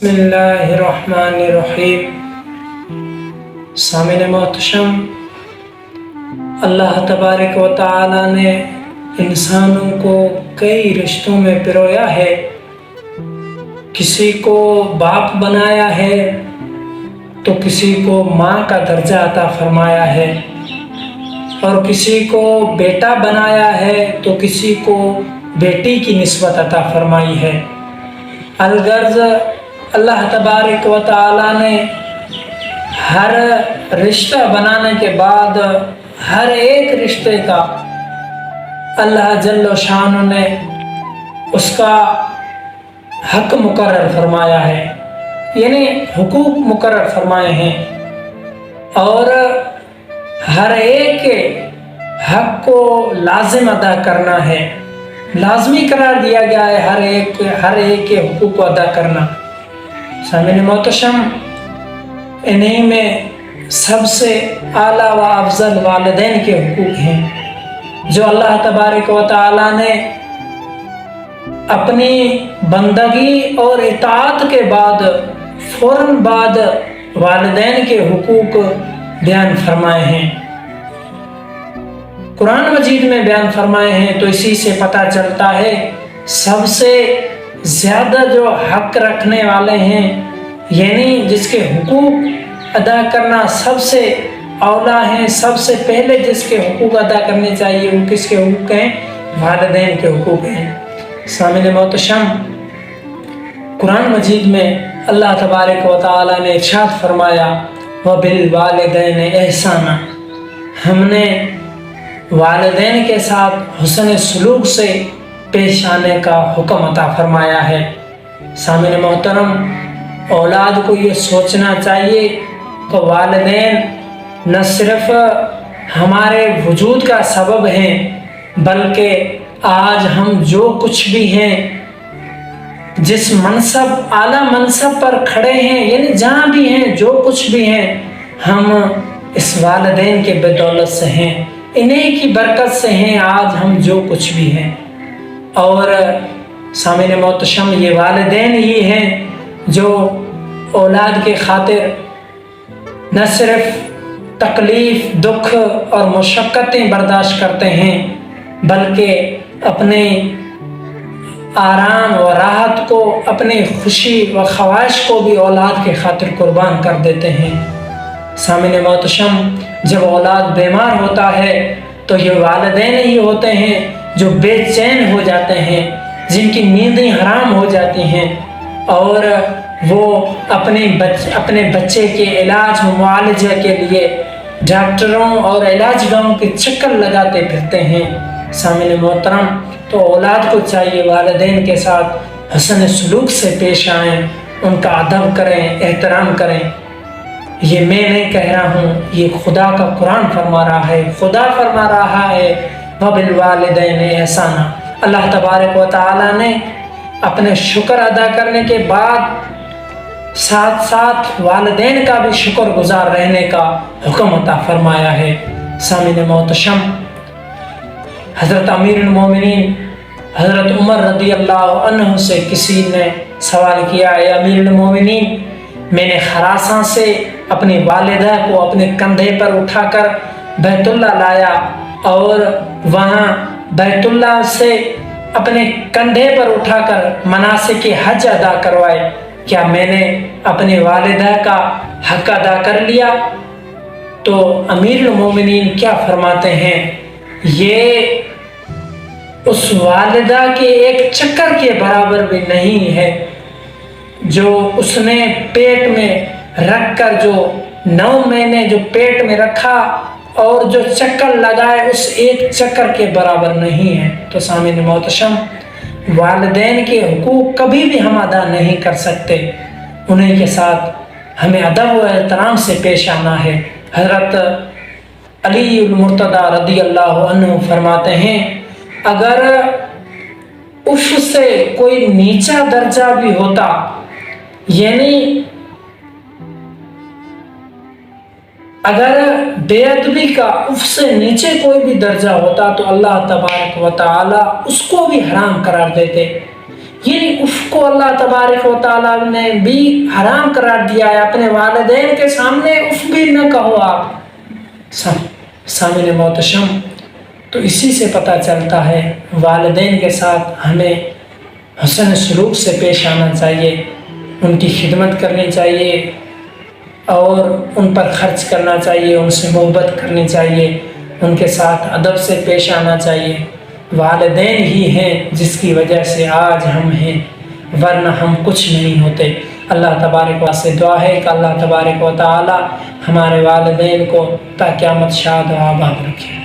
بسم اللہ الرحمن الرحیم۔ سامعین محتشم، اللہ تبارک و تعالی نے انسانوں کو کئی رشتوں میں پرویا ہے۔ کسی کو باپ بنایا ہے تو کسی کو ماں کا درجہ عطا فرمایا ہے، اور کسی کو بیٹا بنایا ہے تو کسی کو بیٹی کی نسبت عطا فرمائی ہے۔ الغرض اللہ تبارک و تعالی نے ہر رشتہ بنانے کے بعد ہر ایک رشتے کا اللہ جل و شان نے اس کا حق مقرر فرمایا ہے، یعنی حقوق مقرر فرمائے ہیں، اور ہر ایک کے حق کو لازم ادا کرنا ہے، لازمی قرار دیا گیا ہے ہر ایک کے حقوق کو ادا کرنا۔ سامعین محتشم، انہی میں سب سے اعلیٰ و افضل والدین کے حقوق ہیں، جو اللہ تبارک و تعالی نے اپنی بندگی اور اطاعت کے بعد فوراً بعد والدین کے حقوق بیان فرمائے ہیں، قرآن مجید میں بیان فرمائے ہیں۔ تو اسی سے پتہ چلتا ہے سب سے زیادہ جو حق رکھنے والے ہیں، یعنی جس کے حقوق ادا کرنا سب سے اولا ہیں، سب سے پہلے جس کے حقوق ادا کرنے چاہیے، وہ کس کے حقوق ہیں؟ والدین کے حقوق ہیں۔ سامعین محتشم، قرآن مجید میں اللہ تبارک و تعالی نے ارشاد فرمایا وَبِالْوَالِدَيْنِ احسانا، ہم نے والدین کے ساتھ حسن سلوک سے پیش آنے کا حکم عطا فرمایا ہے۔ سامعین محترم، اولاد کو یہ سوچنا چاہیے کہ والدین نہ صرف ہمارے وجود کا سبب ہیں، بلکہ آج ہم جو کچھ بھی ہیں، جس منصب اعلیٰ منصب پر کھڑے ہیں، یعنی جہاں بھی ہیں، جو کچھ بھی ہیں، ہم اس والدین کے بدولت سے ہیں، انہیں کی برکت سے ہیں آج ہم جو کچھ بھی ہیں۔ اور سامعین محتشم، یہ والدین ہی ہیں جو اولاد کے خاطر نہ صرف تکلیف، دکھ اور مشقتیں برداشت کرتے ہیں، بلکہ اپنے آرام و راحت کو، اپنی خوشی و خواہش کو بھی اولاد کے خاطر قربان کر دیتے ہیں۔ سامعین محتشم، جب اولاد بیمار ہوتا ہے تو یہ والدین ہی ہوتے ہیں جو بے چین ہو جاتے ہیں، جن کی نیندیں حرام ہو جاتی ہیں، اور وہ اپنے بچے کے علاج و معالجے کے لیے ڈاکٹروں اور علاج گاہوں کے چکر لگاتے پھرتے ہیں۔ سامعین محترم، تو اولاد کو چاہیے والدین کے ساتھ حسن سلوک سے پیش آئیں، ان کا ادب کریں، احترام کریں۔ یہ میں نہیں کہہ رہا ہوں، یہ خدا کا قرآن فرما رہا ہے، خدا فرما رہا ہے وَبِالْوَالِدَيْنِ احسانا۔ اللہ تبارک و تعالی نے اپنے شکر ادا کرنے کے بعد ساتھ ساتھ والدین کا بھی شکر گزار رہنے کا حکم عطا فرمایا ہے۔ سامعین محتشم، حضرت امیر المومنین حضرت عمر رضی اللہ عنہ سے کسی نے سوال کیا، اے امیر المومنین، میں نے خراساں سے اپنی والدہ کو اپنے کندھے پر اٹھا کر بیت اللہ لایا، اور وہاں بیت اللہ سے اپنے کندھے پر اٹھا کر مناسک حج ادا کروائے، کیا میں نے اپنی والدہ کا حق ادا کر لیا؟ تو امیر المومنین کیا فرماتے ہیں، یہ اس والدہ کے ایک چکر کے برابر بھی نہیں ہے جو اس نے پیٹ میں رکھ کر، جو 9 مہینے جو پیٹ میں رکھا اور جو چکر لگائے، اس ایک چکر کے برابر نہیں ہے۔ تو سامعین محتشم، والدین کے حقوق کبھی بھی ہم ادا نہیں کر سکتے، انہیں کے ساتھ ہمیں ادب و احترام سے پیش آنا ہے۔ حضرت علی المرتضیٰ رضی اللہ عنہ فرماتے ہیں، اگر اف سے کوئی نیچا درجہ بھی ہوتا، یعنی اگر بے ادبی کا اف سے نیچے کوئی بھی درجہ ہوتا تو اللہ تبارک و تعالی اس کو بھی حرام قرار دیتے، یعنی اف کو اللہ تبارک و تعالیٰ نے بھی حرام قرار دیا ہے. اپنے والدین کے سامنے اف بھی نہ کہو آپ. سامعین محتشم، تو اسی سے پتہ چلتا ہے والدین کے ساتھ ہمیں حسن سلوک سے پیش آنا چاہیے، ان کی خدمت کرنی چاہیے اور ان پر خرچ کرنا چاہیے، ان سے محبت کرنی چاہیے، ان کے ساتھ ادب سے پیش آنا چاہیے. والدین ہی ہیں جس کی وجہ سے آج ہم ہیں، ورنہ ہم کچھ نہیں ہوتے. اللہ تبارک و تعالیٰ سے دعا ہے کہ اللہ تبارک و تعالیٰ ہمارے والدین کو تا قیامت شاد و آباد رکھے.